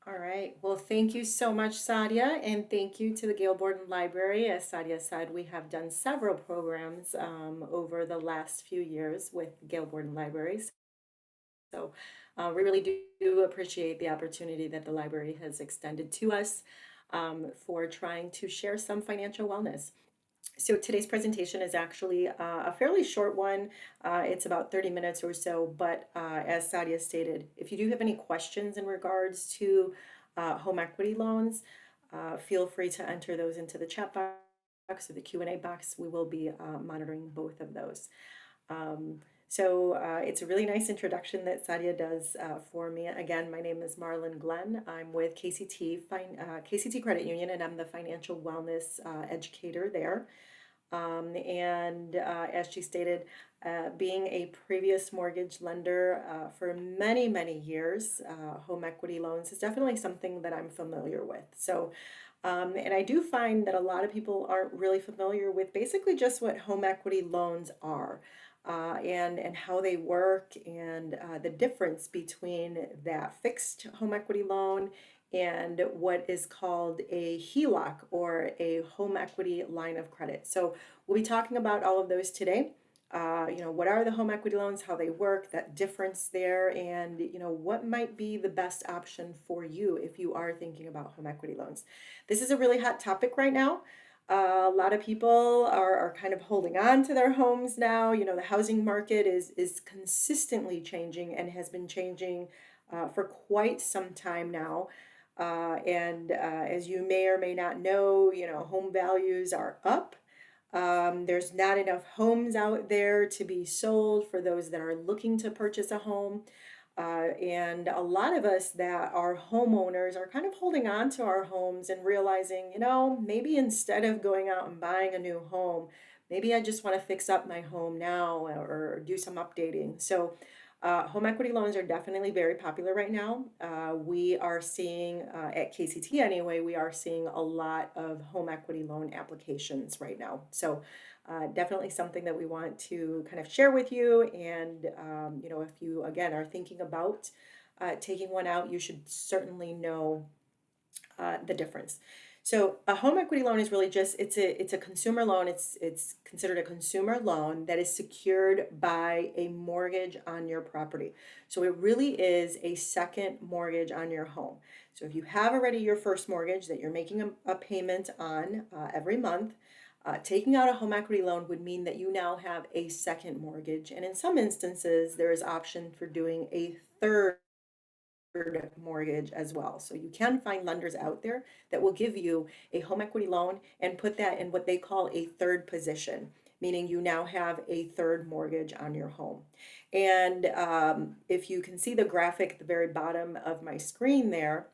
All right. Well, thank you so much, Sadia, and thank you to the Gail Borden Library. As Sadia said, we have done several programs over the last few years with Gail Borden Libraries. So we really do appreciate the opportunity that the library has extended to us for trying to share some financial wellness. So today's presentation is actually a fairly short one. It's about 30 minutes or so, but as Sadia stated, if you do have any questions in regards to home equity loans, feel free to enter those into the chat box or the Q&A box. We will be monitoring both of those. It's a really nice introduction that Sadia does for me. Again, my name is Marlen Glenn. I'm with KCT Credit Union, and I'm the Financial Wellness Educator there. As she stated, being a previous mortgage lender for many, many years, home equity loans is definitely something that I'm familiar with. And I do find that a lot of people aren't really familiar with basically just what home equity loans are. And how they work and the difference between that fixed home equity loan and what is called a HELOC or a home equity line of credit. So we'll be talking about all of those today. What are the home equity loans, how they work, that difference there, and what might be the best option for you if you are thinking about home equity loans. This is a really hot topic right now. A lot of people are kind of holding on to their homes now. The housing market is consistently changing and has been changing for quite some time now. As you may or may not know, home values are up. There's not enough homes out there to be sold for those that are looking to purchase a home. And a lot of us that are homeowners are kind of holding on to our homes and realizing, maybe instead of going out and buying a new home, maybe I just want to fix up my home now or do some updating. Home equity loans are definitely very popular right now. We are seeing, at KCT anyway, we are seeing a lot of home equity loan applications right now. Definitely something that we want to kind of share with you. And, if you, again, are thinking about taking one out, you should certainly know the difference. So a home equity loan is really just it's a consumer loan. It's considered a consumer loan that is secured by a mortgage on your property. So it really is a second mortgage on your home. So if you have already your first mortgage that you're making a payment on every month, taking out a home equity loan would mean that you now have a second mortgage. And in some instances, there is option for doing a third mortgage as well. So you can find lenders out there that will give you a home equity loan and put that in what they call a third position, meaning you now have a third mortgage on your home. And if you can see the graphic at the very bottom of my screen there,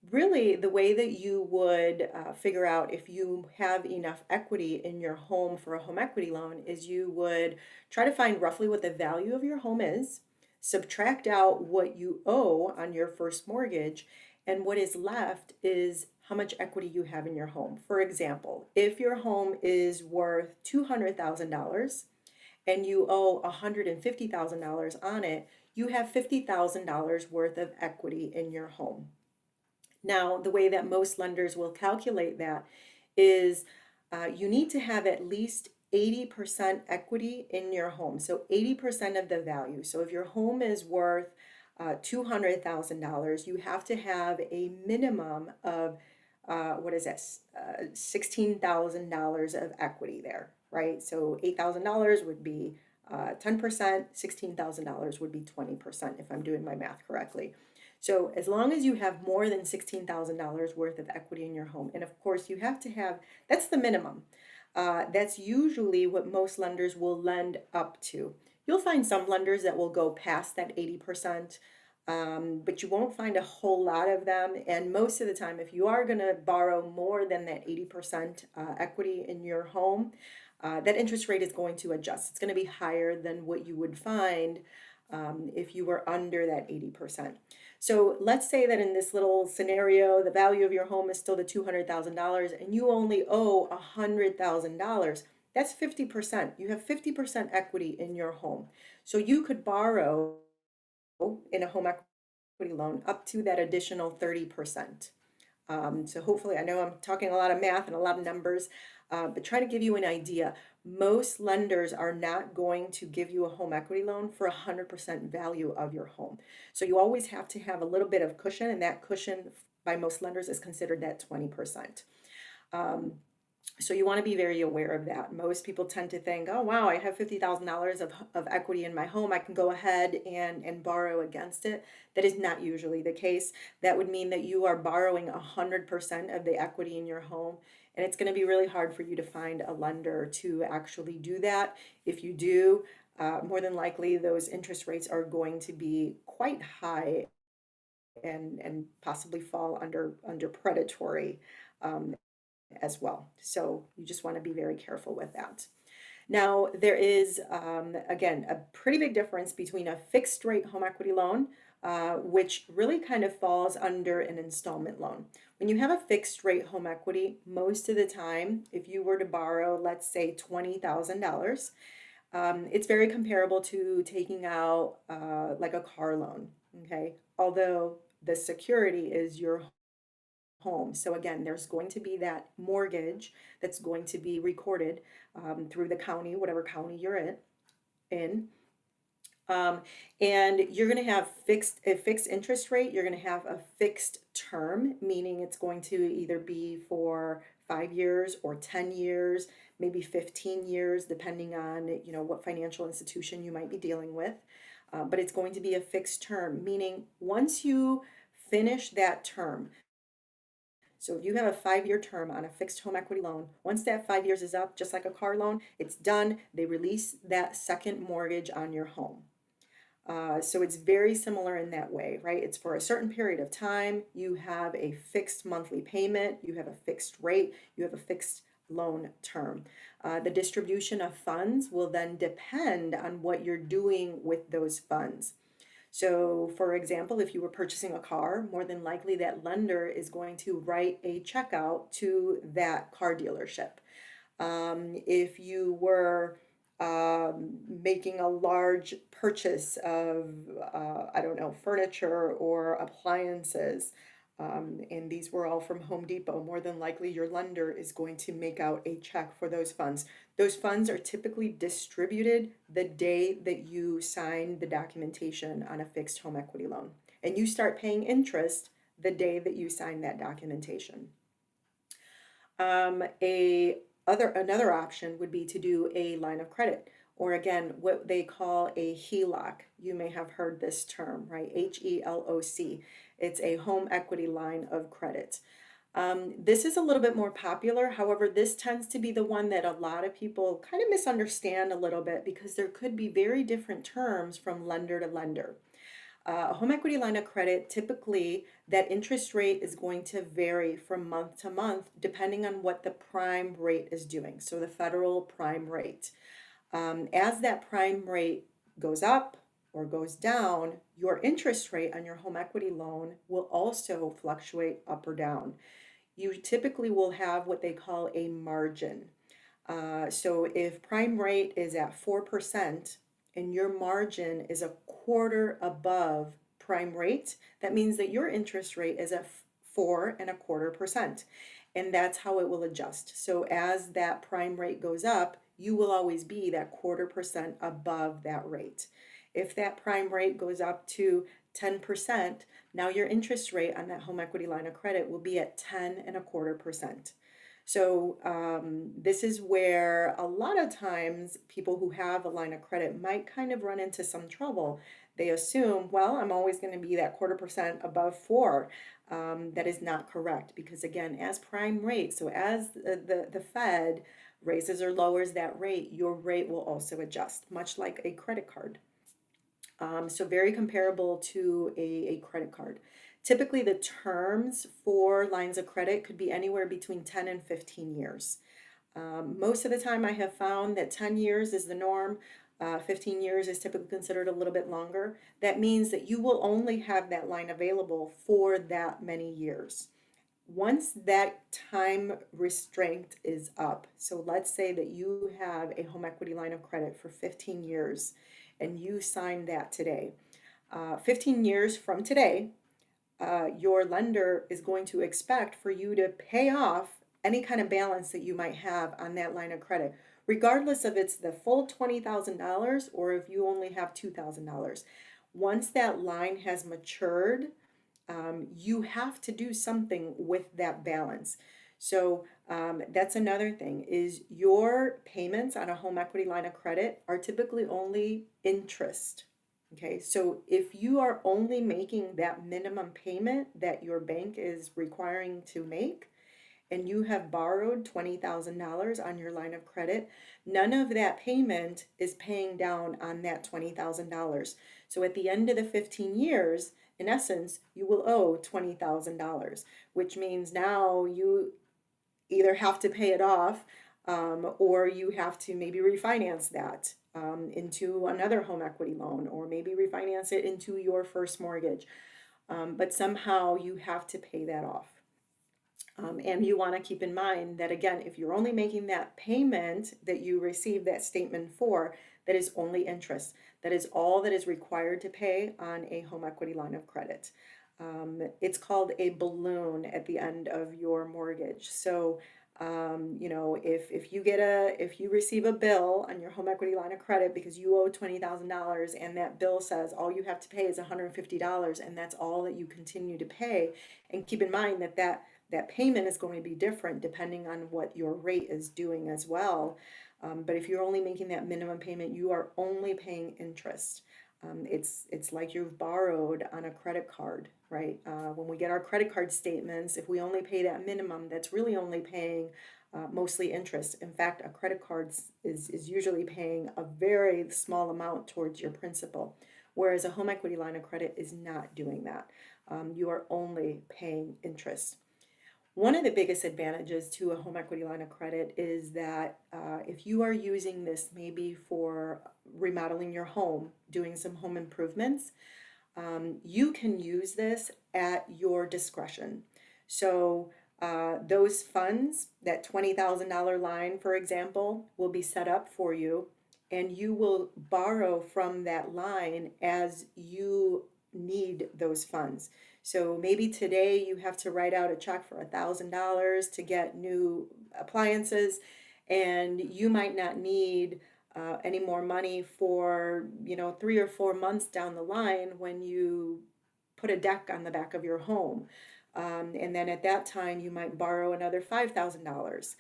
really the way that you would figure out if you have enough equity in your home for a home equity loan is you would try to find roughly what the value of your home is, subtract out what you owe on your first mortgage, and what is left is how much equity you have in your home. For example, if your home is worth $200,000 and you owe $150,000 on it, you have $50,000 worth of equity in your home. Now, the way that most lenders will calculate that is you need to have at least 80% equity in your home. So 80% of the value. So if your home is worth $200,000, you have to have a minimum of what is this? $16,000 of equity there, right? So $8,000 would be 10%, $16,000 would be 20%, if I'm doing my math correctly. So as long as you have more than $16,000 worth of equity in your home, and of course you have to have, that's the minimum. That's usually what most lenders will lend up to. You'll find some lenders that will go past that 80%, but you won't find a whole lot of them. And most of the time, if you are going to borrow more than that 80% equity in your home, that interest rate is going to adjust. It's going to be higher than what you would find if you were under that 80%. So let's say that in this little scenario, the value of your home is still the $200,000 and you only owe $100,000. That's 50%. You have 50% equity in your home. So you could borrow in a home loan up to that additional 30%. So hopefully, I know I'm talking a lot of math and a lot of numbers, but trying to give you an idea. Most lenders are not going to give you a home equity loan for 100% value of your home. So you always have to have a little bit of cushion, and that cushion by most lenders is considered that 20%. Um, so you want to be very aware of that. Most people tend to think, oh, wow, I have $50,000 of equity in my home. I can go ahead and borrow against it. That is not usually the case. That would mean that you are borrowing 100% of the equity in your home. And it's going to be really hard for you to find a lender to actually do that. If you do, more than likely those interest rates are going to be quite high and possibly fall under predatory as well. So you just want to be very careful with that. Now, there is, again, a pretty big difference between a fixed rate home equity loan, which really kind of falls under an installment loan. When you have a fixed rate home equity, most of the time, if you were to borrow, let's say $20,000, it's very comparable to taking out like a car loan, okay? Although the security is your home. So again, there's going to be that mortgage that's going to be recorded through the county, whatever county you're in. Um, and you're going to have a fixed interest rate. You're going to have a fixed term, meaning it's going to either be for 5 years or 10 years, maybe 15 years, depending on, what financial institution you might be dealing with. But it's going to be a fixed term, meaning once you finish that term, so if you have a 5-year term on a fixed home equity loan, once that 5 years is up, just like a car loan, it's done. They release that second mortgage on your home. So it's very similar in that way, right? It's for a certain period of time. You have a fixed monthly payment, you have a fixed rate, you have a fixed loan term. The distribution of funds will then depend on what you're doing with those funds. So, for example, if you were purchasing a car, more than likely that lender is going to write a check out to that car dealership. If you were making a large purchase of, I don't know, furniture or appliances, and these were all from Home Depot, more than likely your lender is going to make out a check for those funds. Those funds are typically distributed the day that you sign the documentation on a fixed home equity loan. And you start paying interest the day that you sign that documentation. Another option would be to do a line of credit, or again, what they call a HELOC. You may have heard this term, right? HELOC. It's a home equity line of credit. This is a little bit more popular. However, this tends to be the one that a lot of people kind of misunderstand a little bit because there could be very different terms from lender to lender. A home equity line of credit, typically that interest rate is going to vary from month to month depending on what the prime rate is doing. So the federal prime rate. As that prime rate goes up or goes down, your interest rate on your home equity loan will also fluctuate up or down. You typically will have what they call a margin. So if prime rate is at 4%, and your margin is a quarter above prime rate, that means that your interest rate is at 4.25%. And that's how it will adjust. So as that prime rate goes up, you will always be that 1/4% above that rate. If that prime rate goes up to 10%, now your interest rate on that home equity line of credit will be at 10.25%. So this is where a lot of times people who have a line of credit might kind of run into some trouble. They assume, well, I'm always going to be that 1/4% above 4. That is not correct because again, as prime rate, so as the Fed raises or lowers that rate, your rate will also adjust, much like a credit card. So very comparable to a credit card. Typically, the terms for lines of credit could be anywhere between 10 and 15 years. Most of the time, I have found that 10 years is the norm. 15 years is typically considered a little bit longer. That means that you will only have that line available for that many years. Once that time restraint is up, so let's say that you have a home equity line of credit for 15 years and you sign that today. 15 years from today, your lender is going to expect for you to pay off any kind of balance that you might have on that line of credit, regardless of it's the full $20,000 or if you only have $2,000. Once that line has matured, you have to do something with that balance. So that's another thing is your payments on a home equity line of credit are typically only interest. Okay, so if you are only making that minimum payment that your bank is requiring to make, and you have borrowed $20,000 on your line of credit, none of that payment is paying down on that $20,000. So at the end of the 15 years, in essence, you will owe $20,000, which means now you either have to pay it off, or you have to maybe refinance that into another home equity loan, or maybe refinance it into your first mortgage. But somehow you have to pay that off. And you want to keep in mind that, again, if you're only making that payment that you receive that statement for, that is only interest. That is all that is required to pay on a home equity line of credit. It's called a balloon at the end of your mortgage. So, if you receive a bill on your home equity line of credit because you owe $20,000 and that bill says all you have to pay is $150 and that's all that you continue to pay, and keep in mind that payment is going to be different depending on what your rate is doing as well. But if you're only making that minimum payment, you are only paying interest. It's like you've borrowed on a credit card, right? When we get our credit card statements, if we only pay that minimum, that's really only paying mostly interest. In fact, a credit card is usually paying a very small amount towards your principal, whereas a home equity line of credit is not doing that. You are only paying interest. One of the biggest advantages to a home equity line of credit is that if you are using this maybe for remodeling your home, doing some home improvements, you can use this at your discretion. So those funds, that $20,000 line, for example, will be set up for you, and you will borrow from that line as you need those funds. So maybe today you have to write out a check for $1,000 to get new appliances, and you might not need any more money for 3 or 4 months down the line when you put a deck on the back of your home. And then at that time you might borrow another $5,000.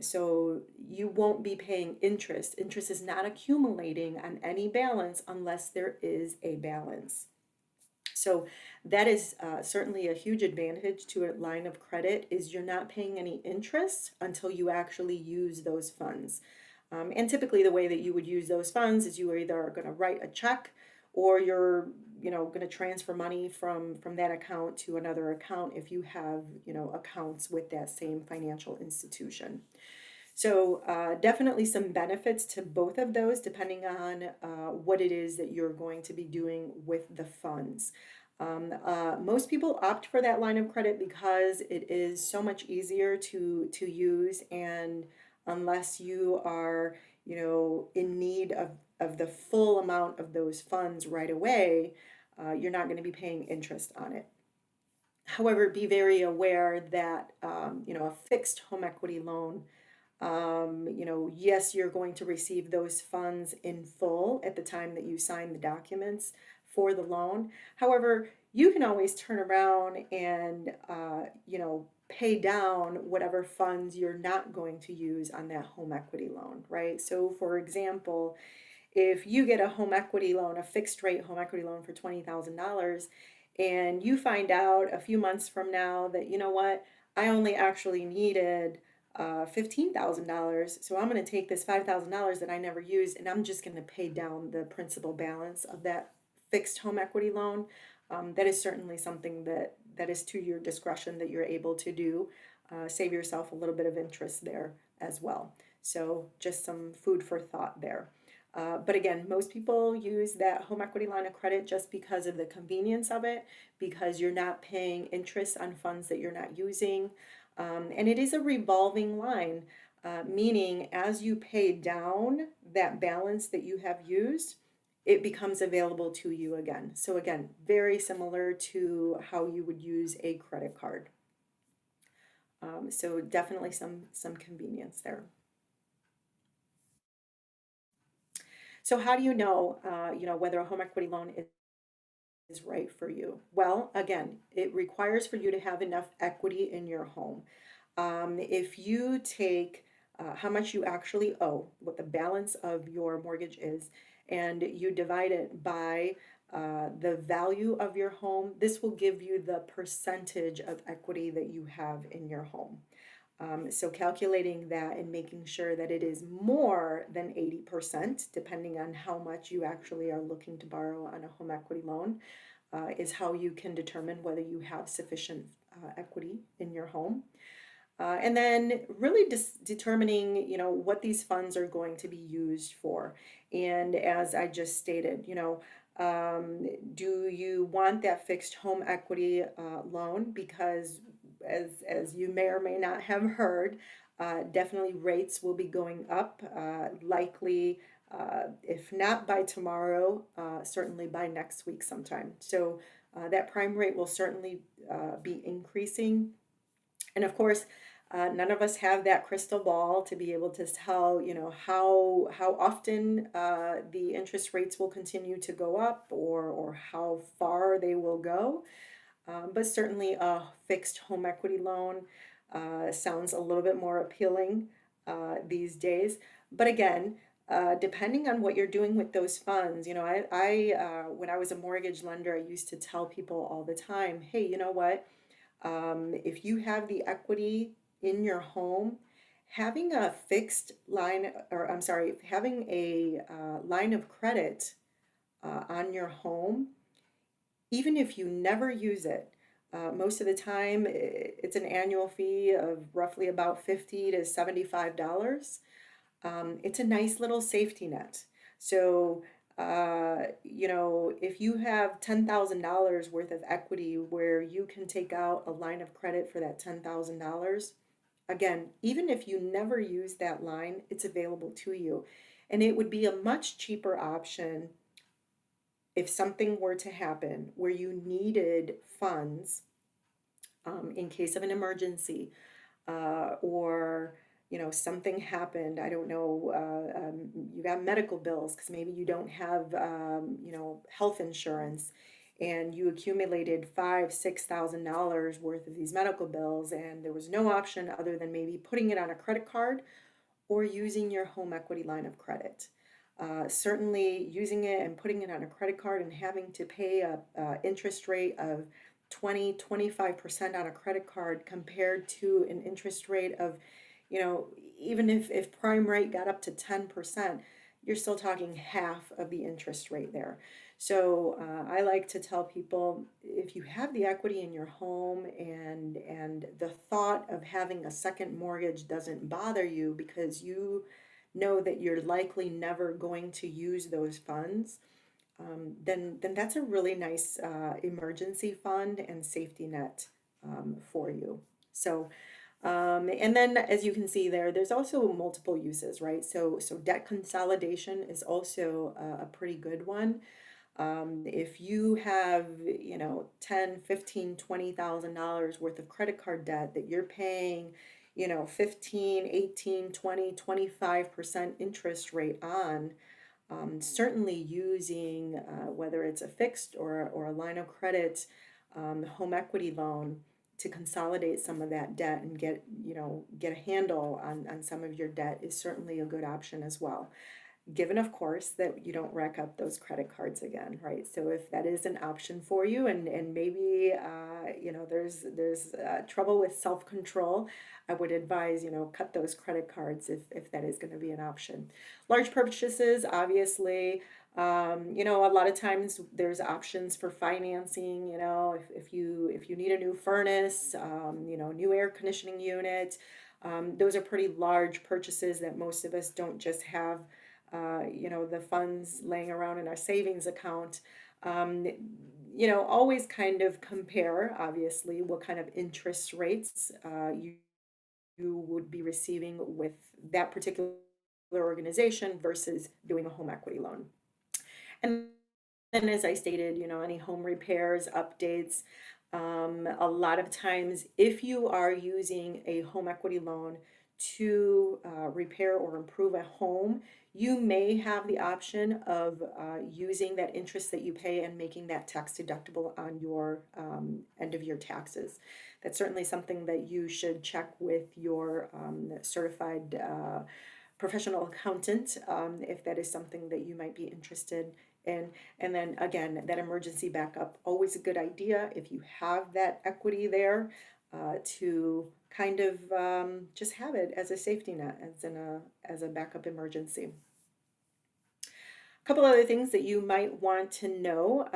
So you won't be paying interest. Interest is not accumulating on any balance unless there is a balance. So that is certainly a huge advantage to a line of credit, is you're not paying any interest until you actually use those funds. And typically the way that you would use those funds is you are either going to write a check, or you're going to transfer money from that account to another account if you have accounts with that same financial institution. So definitely some benefits to both of those depending on what it is that you're going to be doing with the funds. Most people opt for that line of credit because it is so much easier to use, and unless you are in need of the full amount of those funds right away, you're not going to be paying interest on it. However, be very aware that a fixed home equity loan, yes, you're going to receive those funds in full at the time that you sign the documents for the loan. However, you can always turn around and, pay down whatever funds you're not going to use on that home equity loan, right? So for example, if you get a home equity loan, a fixed rate home equity loan for $20,000, and you find out a few months from now that, you know what, I only actually needed $15,000. So I'm going to take this $5,000 that I never used, and I'm just going to pay down the principal balance of that fixed home equity loan. That is certainly something that is to your discretion that you're able to do. Save yourself a little bit of interest there as well. So just some food for thought there. But again, most people use that home equity line of credit just because of the convenience of it, because you're not paying interest on funds that you're not using. And it is a revolving line, meaning as you pay down that balance that you have used, it becomes available to you again. So again, very similar to how you would use a credit card. So definitely some convenience there. So how do you know whether a home equity loan is right for you? Well, again, it requires for you to have enough equity in your home. If you take how much you actually owe, what the balance of your mortgage is, and you divide it by the value of your home, this will give you the percentage of equity that you have in your home. So calculating that and making sure that it is more than 80%, depending on how much you actually are looking to borrow on a home equity loan, is how you can determine whether you have sufficient equity in your home. And then really just determining, what these funds are going to be used for. And as I just stated, do you want that fixed home equity loan? Because as you may or may not have heard, definitely rates will be going up, likely, if not by tomorrow, certainly by next week sometime. So that prime rate will certainly be increasing. And of course, none of us have that crystal ball to be able to tell, how often the interest rates will continue to go up, or how far they will go. But certainly a fixed home equity loan sounds a little bit more appealing these days. But again, depending on what you're doing with those funds, when I was a mortgage lender, I used to tell people all the time, hey, you know what? If you have the equity in your home, having a fixed line, or I'm sorry, having a line of credit on your home, even if you never use it, most of the time it's an annual fee of roughly about $50 to $75. It's a nice little safety net. So, if you have $10,000 worth of equity where you can take out a line of credit for that $10,000, again, even if you never use that line, it's available to you. And it would be a much cheaper option if something were to happen where you needed funds in case of an emergency, or something happened. I don't know. You got medical bills because maybe you don't have health insurance, and you accumulated $5,000 to $6,000 worth of these medical bills, and there was no option other than maybe putting it on a credit card or using your home equity line of credit. Certainly using it and putting it on a credit card and having to pay a interest rate of 20-25% on a credit card compared to an interest rate of, even if prime rate got up to 10%, you're still talking half of the interest rate there. So I like to tell people, if you have the equity in your home, and the thought of having a second mortgage doesn't bother you because you know that you're likely never going to use those funds, then that's a really nice emergency fund and safety net for you. So, and then as you can see there, there's also multiple uses, right? So debt consolidation is also a pretty good one. If you have, 10, 15, $20,000 worth of credit card debt that you're paying, 15, 18, 20, 25% interest rate on, certainly using whether it's a fixed or a line of credit, home equity loan to consolidate some of that debt and get a handle on some of your debt is certainly a good option as well, given of course that you don't rack up those credit cards again, right? So if that is an option for you, and maybe there's trouble with self-control, I would advise, cut those credit cards if that is going to be an option. Large purchases, obviously, a lot of times there's options for financing. If you need a new furnace, new air conditioning unit, those are pretty large purchases that most of us don't just have the funds laying around in our savings account. Always kind of compare, obviously, what kind of interest rates you would be receiving with that particular organization versus doing a home equity loan. And then, as I stated, any home repairs, updates, a lot of times, if you are using a home equity loan to repair or improve a home, you may have the option of using that interest that you pay and making that tax deductible on your end of your taxes. That's certainly something that you should check with your certified professional accountant, if that is something that you might be interested in. And then again, that emergency backup, always a good idea if you have that equity there, to kind of just have it as a safety net, as a backup emergency. A couple other things that you might want to know,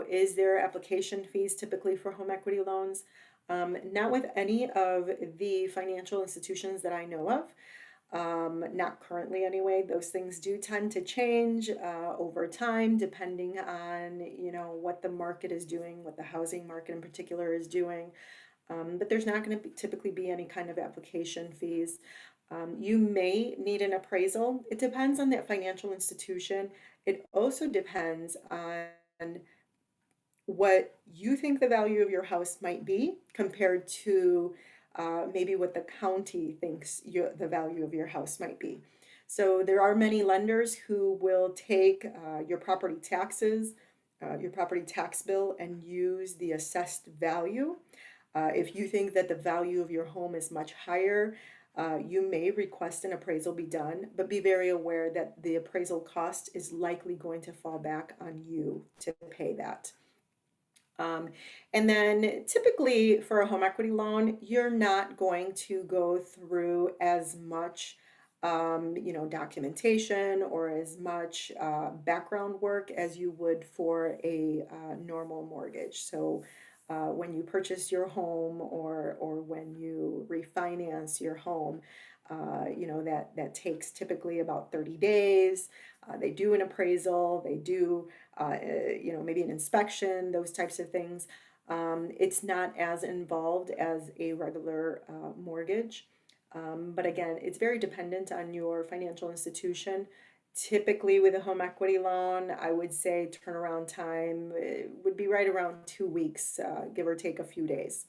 is there application fees typically for home equity loans? Not with any of the financial institutions that I know of. Not currently anyway. Those things do tend to change over time, depending on, what the market is doing, what the housing market in particular is doing. But there's not going to typically be any kind of application fees. You may need an appraisal. It depends on that financial institution. It also depends on what you think the value of your house might be compared to maybe what the county thinks the value of your house might be. So there are many lenders who will take your property taxes, your property tax bill, and use the assessed value. If you think that the value of your home is much higher, you may request an appraisal be done, but be very aware that the appraisal cost is likely going to fall back on you to pay that. Um, and then typically for a home equity loan, you're not going to go through as much, documentation or as much background work as you would for a normal mortgage. So when you purchase your home, or when you refinance your home, that takes typically about 30 days. They do an appraisal, they do maybe an inspection, those types of things. It's not as involved as a regular mortgage. But again, it's very dependent on your financial institution. Typically, with a home equity loan, I would say turnaround time would be right around 2 weeks, give or take a few days.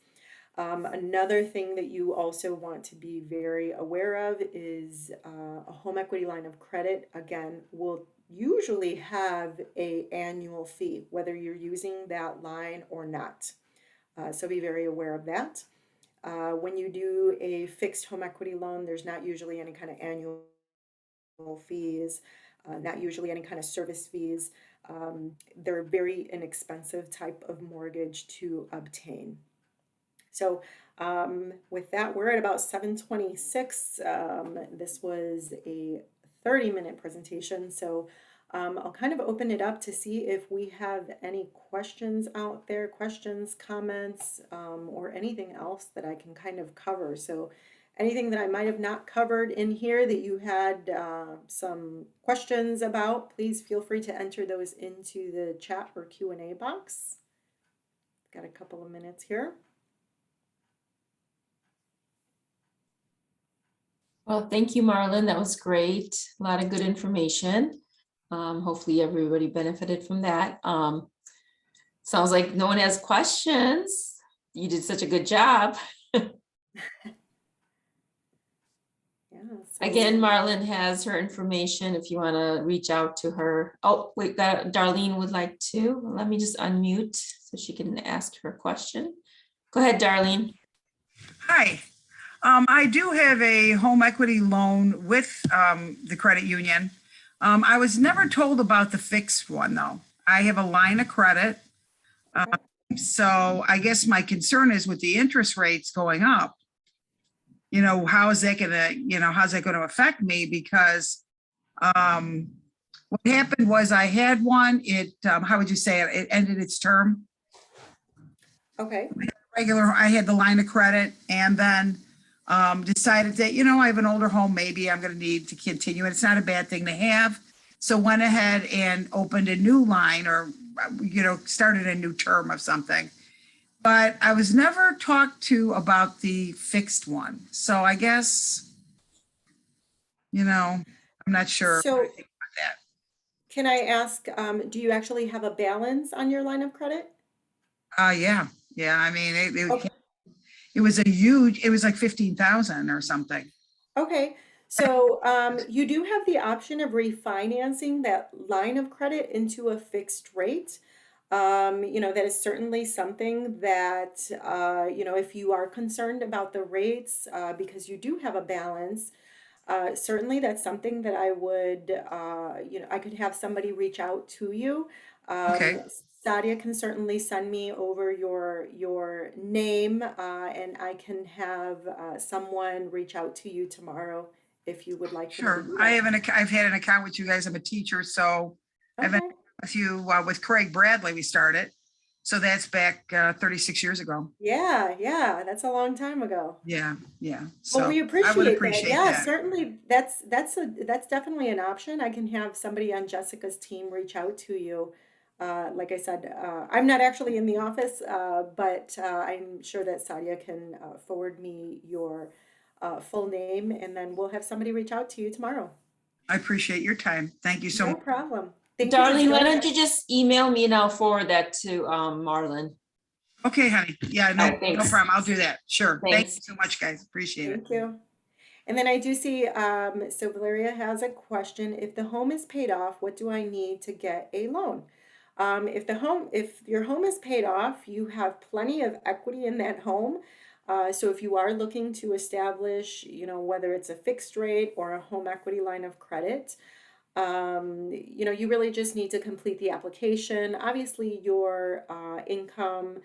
Another thing that you also want to be very aware of is a home equity line of credit, again, will usually have a annual fee, whether you're using that line or not. So be very aware of that. When you do a fixed home equity loan, there's not usually any kind of annual fees, not usually any kind of service fees. They're a very inexpensive type of mortgage to obtain. So with that, we're at about 7:26. This was a 30-minute presentation. So I'll kind of open it up to see if we have any questions out there, questions, comments, or anything else that I can kind of cover. So anything that I might have not covered in here that you had some questions about, please feel free to enter those into the chat or Q&A box. Got a couple of minutes here. Well, thank you, Marlen. That was great. A lot of good information. Hopefully everybody benefited from that. Sounds like no one has questions. You did such a good job. Yeah, Again, Marlen has her information if you want to reach out to her. Oh, wait, Darlene would like to. Let me just unmute so she can ask her question. Go ahead, Darlene. Hi. I do have a home equity loan with the credit union. I was never told about the fixed one, though. I have a line of credit. So I guess my concern is with the interest rates going up, how's that going to affect me? Because what happened was I had one, how would you say it? It ended its term. Okay. I had the line of credit, and then decided that, I have an older home, maybe I'm going to need to continue. And it's not a bad thing to have. So went ahead and opened a new line, or, started a new term of something. But I was never talked to about the fixed one. So I guess, I'm not sure. So Can I ask, do you actually have a balance on your line of credit? Yeah, yeah. I mean, Okay. it was a huge, it was like 15,000 or something. Okay, so you do have the option of refinancing that line of credit into a fixed rate. That is certainly something that, if you are concerned about the rates, because you do have a balance, certainly that's something that I would, I could have somebody reach out to you. Okay, Sadia can certainly send me over your name, and I can have someone reach out to you tomorrow if you would like for me to sure. do that. I've had an account with you guys. I'm a teacher, so I've been Okay. with you, with Craig Bradley, we started. So that's back 36 years ago. Yeah, yeah, that's a long time ago. Yeah, yeah. Well, So we I would appreciate that. appreciate Yeah, that. certainly that's definitely an option. I can have somebody on Jessica's team reach out to you. Like I said, I'm not actually in the office, but I'm sure that Sadia can forward me your full name, and then we'll have somebody reach out to you tomorrow. I appreciate your time. Thank you so No much. problem. Thank you for Darlene, why joining don't us. you just email me and I'll forward that to Marlon. Okay, honey. Yeah, All no, right, no thanks. problem. I'll do that. Sure. Thank Thanks. you so much, guys. Appreciate it. Thank you. And then I do see, so Valeria has a question. If the home is paid off, what do I need to get a loan? If your home is paid off, you have plenty of equity in that home. So if you are looking to establish, whether it's a fixed rate or a home equity line of credit, you really just need to complete the application. Obviously, your income.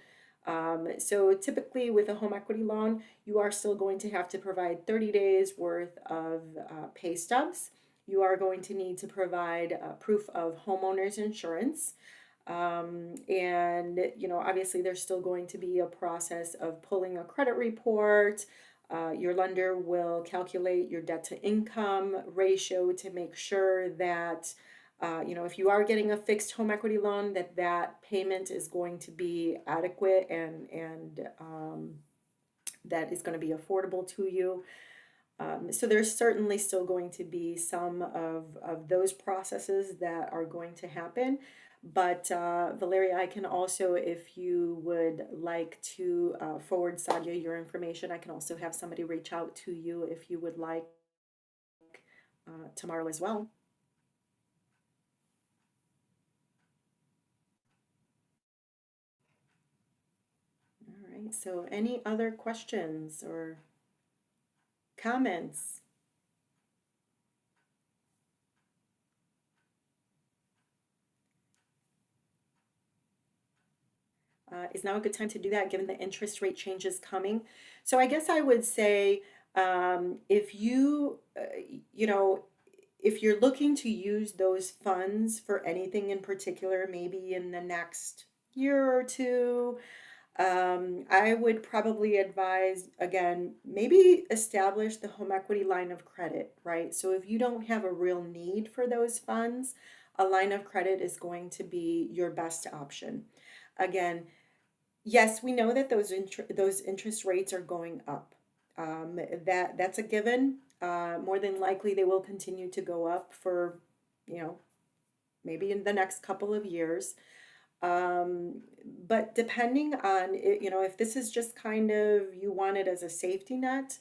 So typically with a home equity loan, you are still going to have to provide 30 days worth of pay stubs. You are going to need to provide proof of homeowner's insurance. And, obviously there's still going to be a process of pulling a credit report. Your lender will calculate your debt to income ratio to make sure that, if you are getting a fixed home equity loan, that payment is going to be adequate and that is going to be affordable to you. So there's certainly still going to be some of those processes that are going to happen. But Valeria, I can also, if you would like to forward Sadia your information, I can also have somebody reach out to you if you would like tomorrow as well. All right, so any other questions or comments? Is now a good time to do that given the interest rate changes coming? So I guess I would say if you know, if you're looking to use those funds for anything in particular, maybe in the next year or two, I would probably advise, again, maybe establish the home equity line of credit, right? So if you don't have a real need for those funds, a line of credit is going to be your best option. Again, yes, we know that those interest rates are going up. That's a given. More than likely, they will continue to go up for, you know, maybe in the next couple of years. But depending on it, if this is just kind of you want it as a safety net,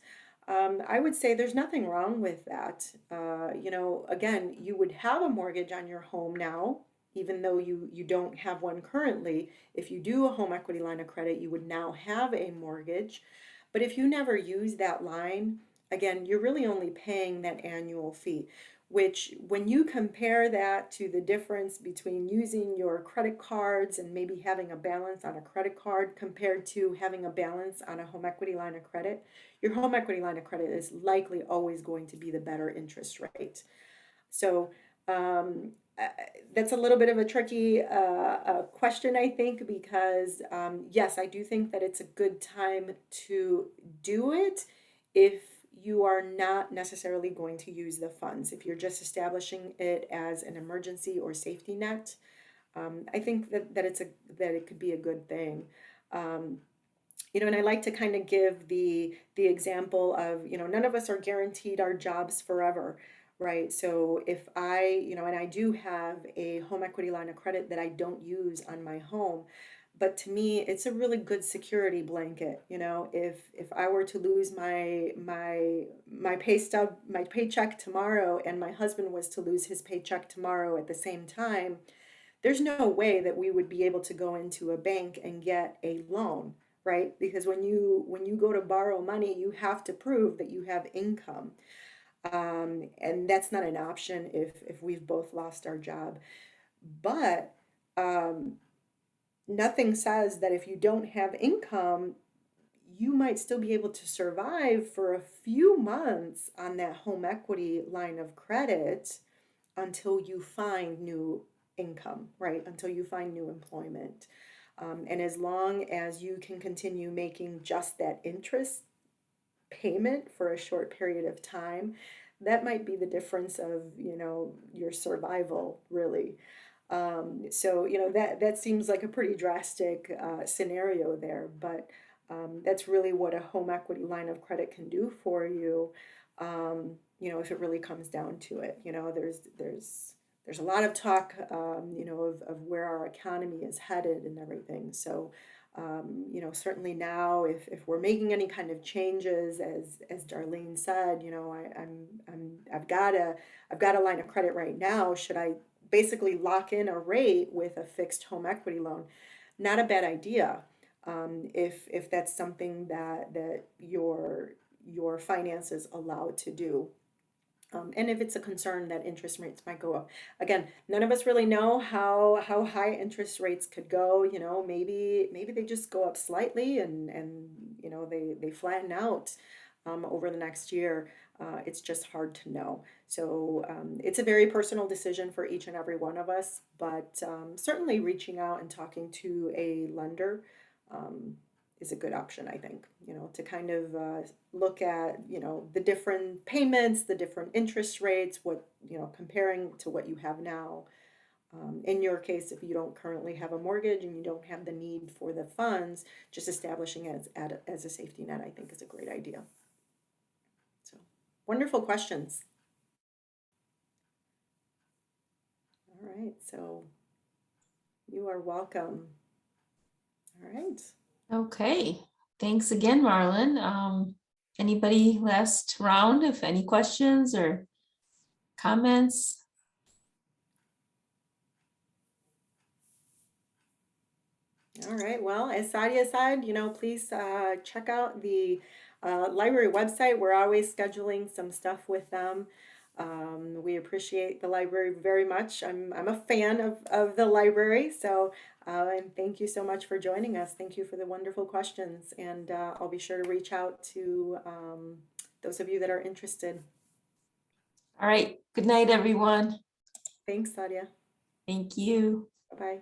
I would say there's nothing wrong with that. Again, you would have a mortgage on your home now, even though you don't have one currently. If you do a home equity line of credit, you would now have a mortgage. But if you never use that line, again, you're really only paying that annual fee, which when you compare that to the difference between using your credit cards and maybe having a balance on a credit card compared to having a balance on a home equity line of credit, your home equity line of credit is likely always going to be the better interest rate. So that's a little bit of a tricky question, I think, because yes, I do think that it's a good time to do it if you are not necessarily going to use the funds. If you're just establishing it as an emergency or safety net, I think that it could be a good thing. And I like to kind of give the example of, none of us are guaranteed our jobs forever, right? So if I, and I do have a home equity line of credit that I don't use on my home, but to me, it's a really good security blanket. If I were to lose my pay stub, my paycheck tomorrow, and my husband was to lose his paycheck tomorrow at the same time, there's no way that we would be able to go into a bank and get a loan, right? Because when you go to borrow money, you have to prove that you have income. And that's not an option if we've both lost our job. But um, nothing says that if you don't have income, you might still be able to survive for a few months on that home equity line of credit until you find new income, right? Until you find new employment. And as long as you can continue making just that interest payment for a short period of time, that might be the difference of, your survival, really. So, that seems like a pretty drastic scenario there, but that's really what a home equity line of credit can do for you. If it really comes down to it. There's a lot of talk, of where our economy is headed and everything. So, certainly now, if we're making any kind of changes, as Darlene said, I've got a line of credit right now. Should I basically lock in a rate with a fixed home equity loan? Not a bad idea. If that's something that your finances allow to do. And if it's a concern that interest rates might go up. Again, none of us really know how high interest rates could go. Maybe they just go up slightly and they flatten out over the next year. It's just hard to know. So it's a very personal decision for each and every one of us, but certainly reaching out and talking to a lender is a good option, I think, to kind of look at, the different payments, the different interest rates, comparing to what you have now. In your case, if you don't currently have a mortgage and you don't have the need for the funds, just establishing it as a safety net, I think, is a great idea. So, wonderful questions. All right, so you are welcome. All right. Okay, thanks again, Marlen. Anybody last round, if any questions or comments? All right, well, as Sadia said, please check out the library website. We're always scheduling some stuff with them. We appreciate the library very much. I'm a fan of the library, so and thank you so much for joining us. Thank you for the wonderful questions, and I'll be sure to reach out to those of you that are interested. All right, good night, everyone. Thanks, Sadia. Thank you. Bye-bye.